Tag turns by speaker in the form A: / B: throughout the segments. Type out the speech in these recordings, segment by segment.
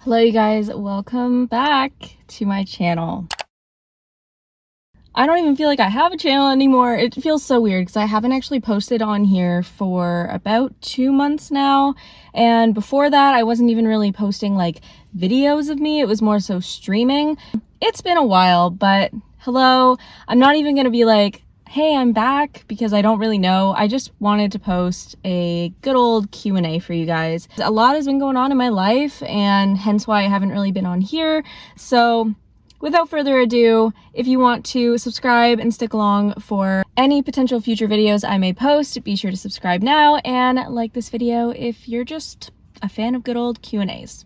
A: Hello you guys, welcome back to my channel. I don't even feel like I have a channel anymore. It feels so weird because I haven't actually posted on here for about 2 months now, and before that I wasn't even really posting like videos of me. It was more so streaming. It's been a while, but hello. I'm not even gonna be like, hey, I'm back, because I don't really know. I just wanted to post a good old Q&A for you guys. A lot has been going on in my life, and hence why I haven't really been on here. So without further ado, if you want to subscribe and stick along for any potential future videos I may post, be sure to subscribe now and like this video if you're just a fan of good old Q&As.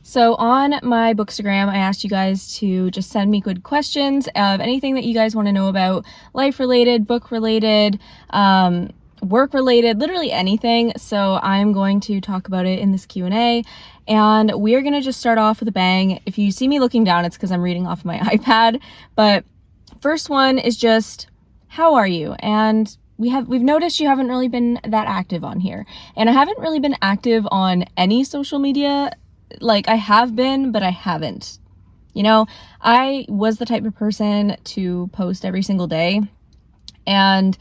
A: So on my Bookstagram, I asked you guys to just send me good questions of anything that you guys want to know about, life-related, book-related, work-related, literally anything. So I'm going to talk about it in this Q&A, and we're going to just start off with a bang. If you see me looking down, it's because I'm reading off my iPad. But first one is just, how are you? And we've noticed you haven't really been that active on here, and I haven't really been active on any social media. Like, I have been, but I haven't. You know, I was the type of person to post every single day, and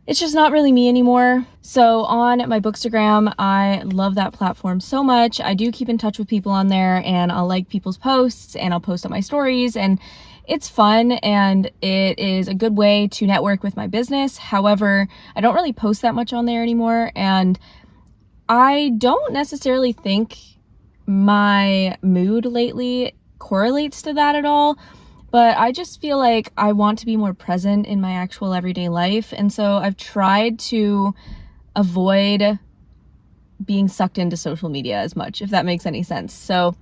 A: it's just not really me anymore. So on my Bookstagram, I love that platform so much. I do keep in touch with people on there, and I'll like people's posts, and I'll post on my stories, and it's fun, and it is a good way to network with my business. However, I don't really post that much on there anymore, and I don't necessarily think my mood lately correlates to that at all, but I just feel like I want to be more present in my actual everyday life, and so I've tried to avoid being sucked into social media as much, if that makes any sense. So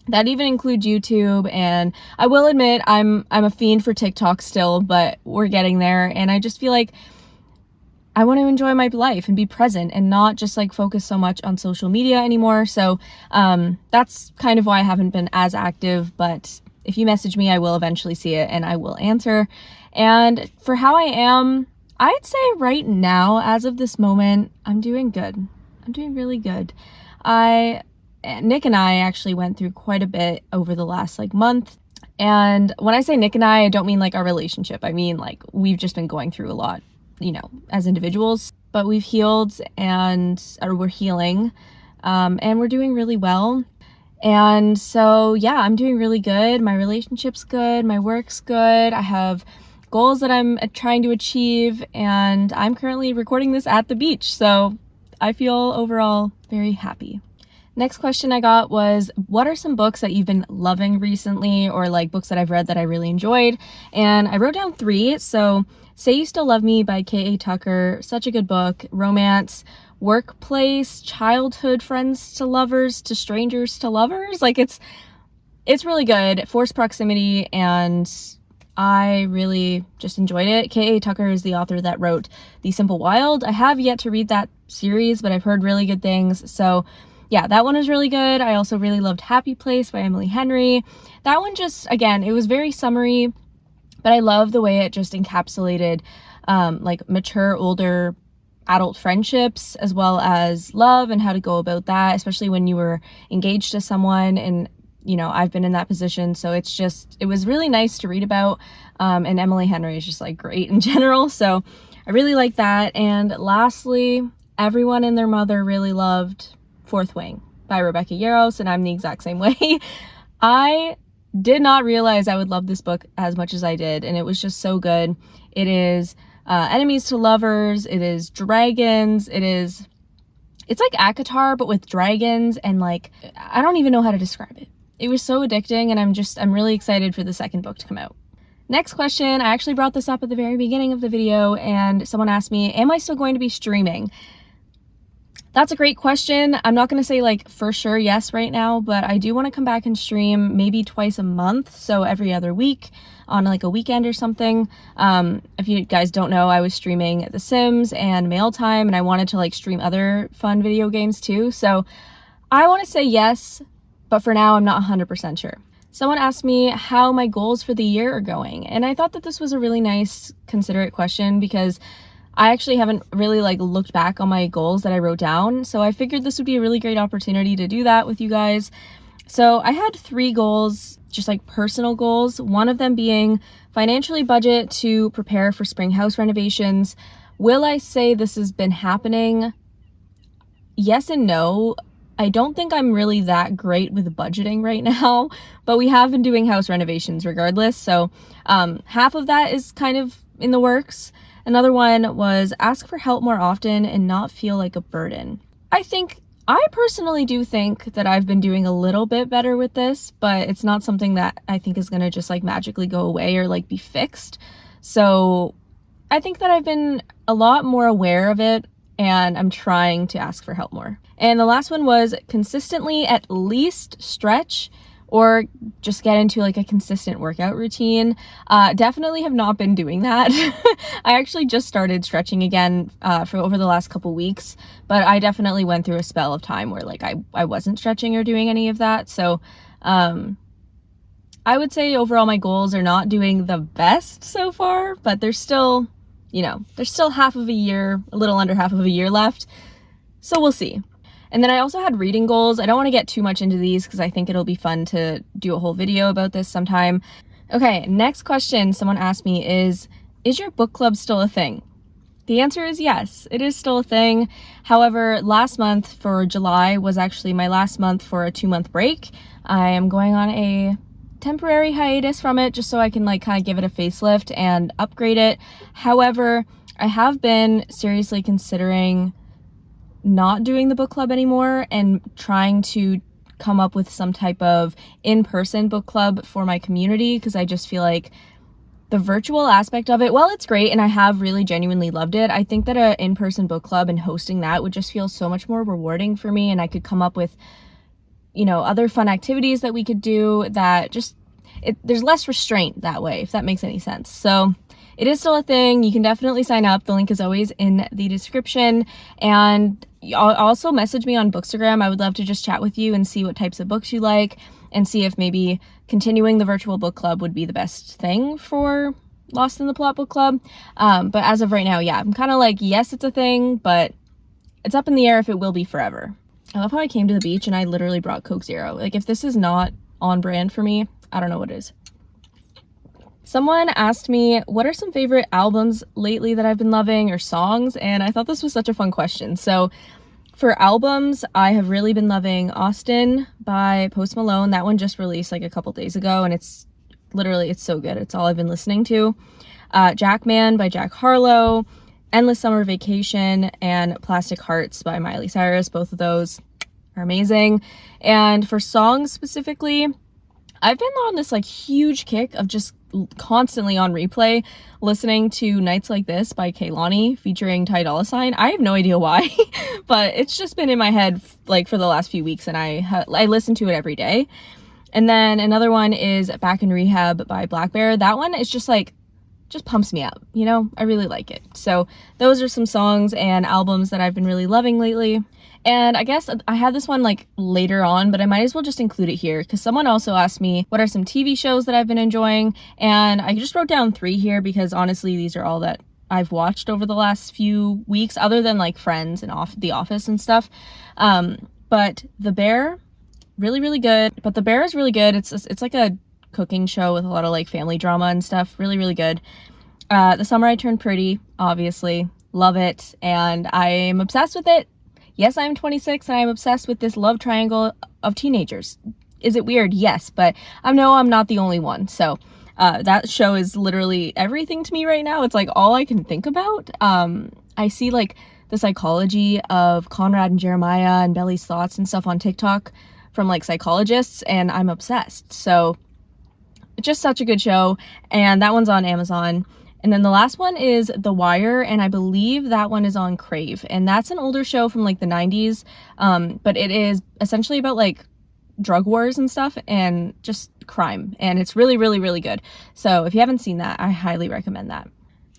A: that even includes YouTube, and I will admit I'm a fiend for TikTok still, but we're getting there, and I just feel like I want to enjoy my life and be present and not just like focus so much on social media anymore. So that's kind of why I haven't been as active, but if you message me, I will eventually see it and I will answer. And for how I am, I'd say right now, as of this moment, I'm doing good. I'm doing really good. Nick and I actually went through quite a bit over the last like month. And when I say Nick and I don't mean like our relationship. I mean like we've just been going through a lot, you know, as individuals, but we've healed, or we're healing, and we're doing really well. And so, yeah, I'm doing really good. My relationship's good. My work's good. I have goals that I'm trying to achieve, and I'm currently recording this at the beach. So I feel overall very happy. Next question I got was, what are some books that you've been loving recently, or like books that I've read that I really enjoyed? And I wrote down 3. So Say You Still Love Me by K.A. Tucker, such a good book. Romance, workplace, childhood friends to lovers to strangers to lovers. Like it's really good. Forced Proximity, and I really just enjoyed it. K.A. Tucker is the author that wrote The Simple Wild. I have yet to read that series, but I've heard really good things. So yeah, that one is really good. I also really loved Happy Place by Emily Henry. That one just, again, it was very summary, but I love the way it just encapsulated like mature, older adult friendships, as well as love and how to go about that, especially when you were engaged to someone. And, you know, I've been in that position. So it was really nice to read about. And Emily Henry is just like great in general. So I really like that. And lastly, everyone and their mother really loved Fourth Wing by Rebecca Yarros, and I'm the exact same way. I did not realize I would love this book as much as I did, and it was just so good. It is enemies to lovers, it is dragons, it's like ACOTAR but with dragons, and like I don't even know how to describe it. It was so addicting, and I'm really excited for the second book to come out. Next question, I actually brought this up at the very beginning of the video, and someone asked me, am I still going to be streaming? That's a great question. I'm not going to say like for sure yes right now, but I do want to come back and stream maybe twice a month, so every other week on like a weekend or something. If you guys don't know, I was streaming The Sims and Mail Time, and I wanted to like stream other fun video games too. So I want to say yes, but for now I'm not 100% sure. Someone asked me how my goals for the year are going, and I thought that this was a really nice, considerate question, because I actually haven't really like looked back on my goals that I wrote down, so I figured this would be a really great opportunity to do that with you guys. So I had 3 goals, just like personal goals, one of them being financially budget to prepare for spring house renovations. Will I say this has been happening? Yes and no. I don't think I'm really that great with budgeting right now, but we have been doing house renovations regardless. So half of that is kind of in the works. Another one was ask for help more often and not feel like a burden. I personally do think that I've been doing a little bit better with this, but it's not something that I think is going to just like magically go away or like be fixed. So I think that I've been a lot more aware of it, and I'm trying to ask for help more. And the last one was consistently at least stretch or just get into like a consistent workout routine. Definitely have not been doing that. I actually just started stretching again for over the last couple weeks, but I definitely went through a spell of time where like I wasn't stretching or doing any of that. So I would say overall my goals are not doing the best so far, but there's still, there's still half of a year, a little under half of a year left. So we'll see. And then I also had reading goals. I don't want to get too much into these because I think it'll be fun to do a whole video about this sometime. Okay, next question someone asked me is your book club still a thing? The answer is yes, it is still a thing. However, last month for July was actually my last month for a 2-month break. I am going on a temporary hiatus from it just so I can like kind of give it a facelift and upgrade it. However, I have been seriously considering not doing the book club anymore and trying to come up with some type of in-person book club for my community, because I just feel like the virtual aspect of it, well, it's great and I have really genuinely loved it. I think that an in-person book club and hosting that would just feel so much more rewarding for me, and I could come up with, other fun activities that we could do that just, there's less restraint that way, if that makes any sense. So it is still a thing. You can definitely sign up. The link is always in the description. And also message me on Bookstagram. I would love to just chat with you and see what types of books you like and see if maybe continuing the virtual book club would be the best thing for Lost in the Plot book club. But as of right now, yeah, I'm kind of like, yes, it's a thing, but it's up in the air if it will be forever. I love how I came to the beach and I literally brought Coke Zero. Like, if this is not on brand for me, I don't know what is. Someone asked me, what are some favorite albums lately that I've been loving, or songs? And I thought this was such a fun question. So for albums, I have really been loving Austin by Post Malone. That one just released like a couple days ago, and it's so good. It's all I've been listening to. Jackman by Jack Harlow, Endless Summer Vacation, and Plastic Hearts by Miley Cyrus. Both of those are amazing. And for songs specifically, I've been on this like huge kick of just constantly on replay listening to Nights Like This by Kehlani featuring Ty Dolla $ign. I have no idea why, but it's just been in my head like for the last few weeks, and I listen to it every day. And then another one is Back in Rehab by Black Bear. That one is just pumps me up, I really like it. So those are some songs and albums that I've been really loving lately. And I guess I had this one like later on, but I might as well just include it here because someone also asked me what are some TV shows that I've been enjoying, and I just wrote down 3 here because honestly these are all that I've watched over the last few weeks, other than like Friends and The Office and stuff. But The Bear, really, really good. But The Bear is really good. It's like a cooking show with a lot of like family drama and stuff. Really, really good. The Summer I Turned Pretty, obviously, love it, and I'm obsessed with it. Yes, I'm 26 and I'm obsessed with this love triangle of teenagers. Is it weird? Yes, but I know I'm not the only one. So that show is literally everything to me right now. It's like all I can think about. I see like the psychology of Conrad and Jeremiah and Belly's thoughts and stuff on TikTok from like psychologists, and I'm obsessed. So it's just such a good show, and that one's on Amazon. And then the last one is The Wire, and I believe that one is on Crave. And that's an older show from like the 90s, but it is essentially about like drug wars and stuff and just crime. And it's really, really, really good. So if you haven't seen that, I highly recommend that.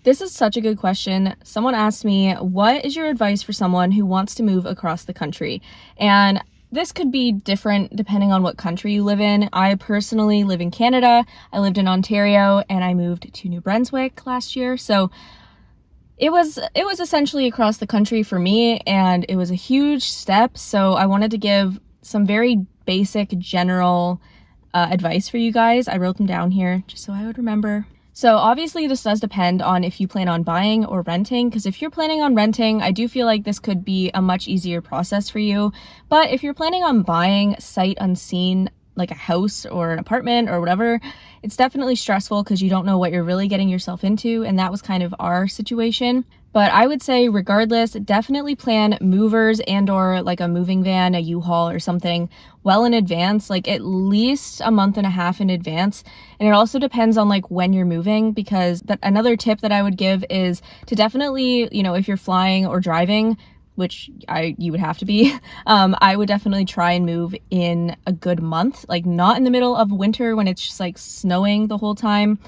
A: This is such a good question. Someone asked me, what is your advice for someone who wants to move across the country? And this could be different depending on what country you live in. I personally live in Canada. I lived in Ontario and I moved to New Brunswick last year. So it was essentially across the country for me, and it was a huge step. So I wanted to give some very basic general advice for you guys. I wrote them down here just so I would remember. So obviously this does depend on if you plan on buying or renting, because if you're planning on renting, I do feel like this could be a much easier process for you. But if you're planning on buying sight unseen, like a house or an apartment or whatever, it's definitely stressful because you don't know what you're really getting yourself into, and that was kind of our situation. But I would say regardless, definitely plan movers and or like a moving van, a U-Haul or something well in advance, like at least a month and a half in advance. And it also depends on like when you're moving, because another tip that I would give is to definitely, you know, if you're flying or driving, which you would have to be, I would definitely try and move in a good month, like not in the middle of winter when it's just like snowing the whole time.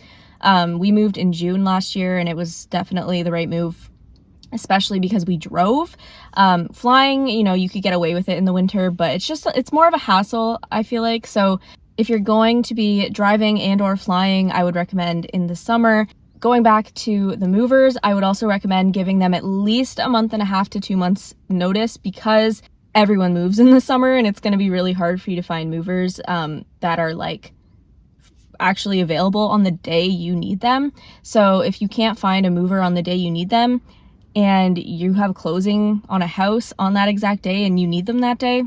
A: We moved in June last year and it was definitely the right move, especially because we drove. Flying, you know, you could get away with it in the winter, but it's more of a hassle, I feel like. So if you're going to be driving and or flying, I would recommend in the summer. Going back to the movers, I would also recommend giving them at least a month and a half to 2 months notice, because everyone moves in the summer and it's going to be really hard for you to find movers that are like actually available on the day you need them. So if you can't find a mover on the day you need them and you have closing on a house on that exact day and you need them that day,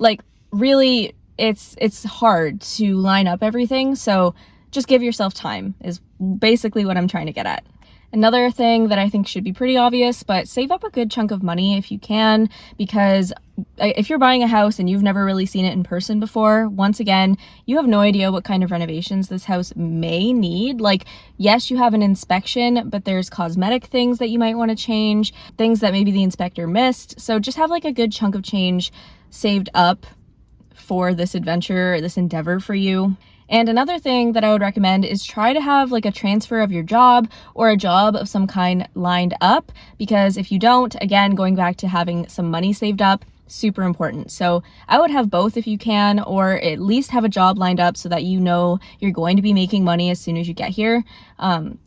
A: like really it's hard to line up everything. So just give yourself time is basically what I'm trying to get at. Another thing that I think should be pretty obvious, but save up a good chunk of money if you can, because if you're buying a house and you've never really seen it in person before, once again, you have no idea what kind of renovations this house may need. Like, yes, you have an inspection, but there's cosmetic things that you might want to change, things that maybe the inspector missed. So just have like a good chunk of change saved up for this adventure, this endeavor for you. And another thing that I would recommend is try to have like a transfer of your job or a job of some kind lined up, because if you don't, again, going back to having some money saved up, super important. So I would have both if you can, or at least have a job lined up so that you know you're going to be making money as soon as you get here.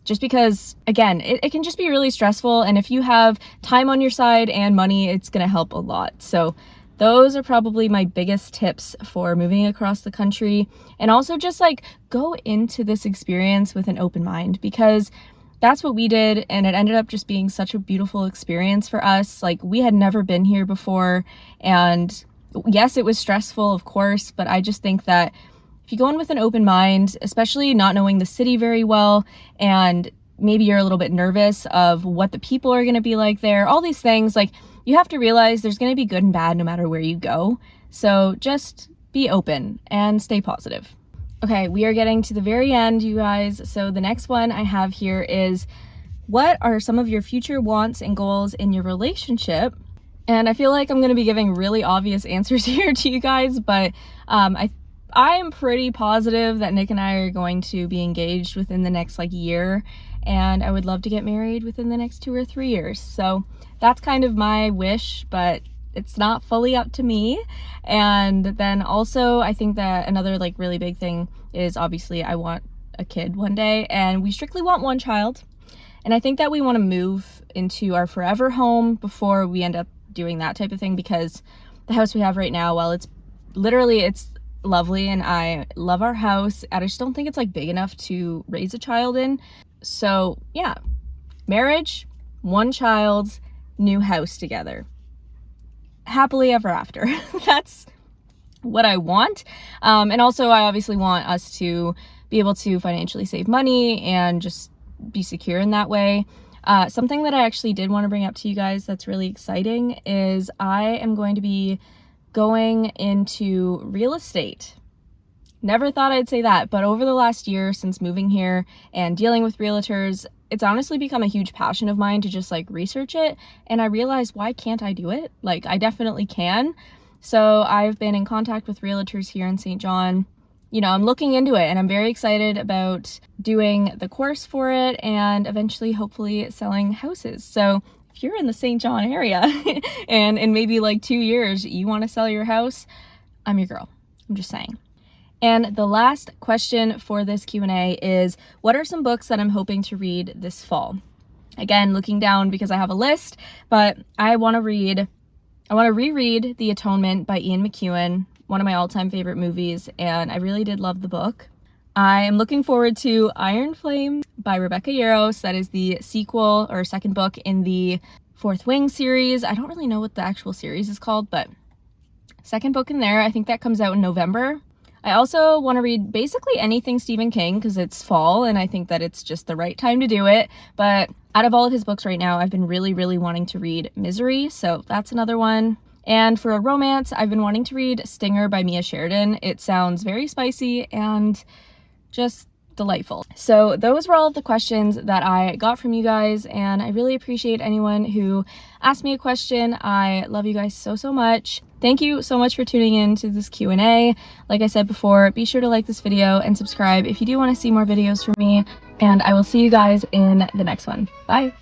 A: Just because, again, it can just be really stressful. And if you have time on your side and money, it's going to help a lot. So those are probably my biggest tips for moving across the country. And also just like go into this experience with an open mind, because that's what we did. And it ended up just being such a beautiful experience for us. Like, we had never been here before. And yes, it was stressful, of course, but I just think that if you go in with an open mind, especially not knowing the city very well, and maybe you're a little bit nervous of what the people are going to be like there, all these things, like, you have to realize there's going to be good and bad no matter where you go. So just be open and stay positive. Okay, we are getting to the very end, you guys. So the next one I have here is, what are some of your future wants and goals in your relationship? And I feel like I'm going to be giving really obvious answers here to you guys, but I am pretty positive that Nick and I are going to be engaged within the next like year, and I would love to get married within the next 2 or 3 years. So that's kind of my wish, but it's not fully up to me. And then also I think that another like really big thing is, obviously I want a kid one day, and we strictly want one child. And I think that we want to move into our forever home before we end up doing that type of thing, because the house we have right now, well, it's lovely and I love our house, I just don't think it's like big enough to raise a child in. So yeah, marriage, one child, new house together, happily ever after. That's what I want. And also I obviously want us to be able to financially save money and just be secure in that way. Something that I actually did want to bring up to you guys that's really exciting is I am going to be going into real estate. Never thought I'd say that, but over the last year since moving here and dealing with realtors, it's honestly become a huge passion of mine to just like research it. And I realized, why can't I do it? Like, I definitely can. So I've been in contact with realtors here in St. John. You know, I'm looking into it and I'm very excited about doing the course for it and eventually hopefully selling houses. So if you're in the St. John area and in maybe like 2 years you want to sell your house, I'm your girl. I'm just saying. And the last question for this Q&A is, what are some books that I'm hoping to read this fall? Again, looking down because I have a list, but I want to reread The Atonement by Ian McEwan. one of my all-time favorite movies, and I really did love the book. I am looking forward to Iron Flame by Rebecca Yarros. That is the sequel or second book in the Fourth Wing series. I don't really know what the actual series is called, but second book in there. I think that comes out in November. I also want to read basically anything Stephen King because it's fall and I think that it's just the right time to do it. But out of all of his books right now, I've been really wanting to read Misery, so that's another one. And for a romance, I've been wanting to read Stinger by Mia Sheridan. It sounds very spicy and just delightful. So those were all of the questions that I got from you guys, and I really appreciate anyone who asked me a question. I love you guys so much. Thank you so much for tuning in to this Q&A. Like I said before, be sure to like this video and subscribe if you do want to see more videos from me, and I will see you guys in the next one. Bye!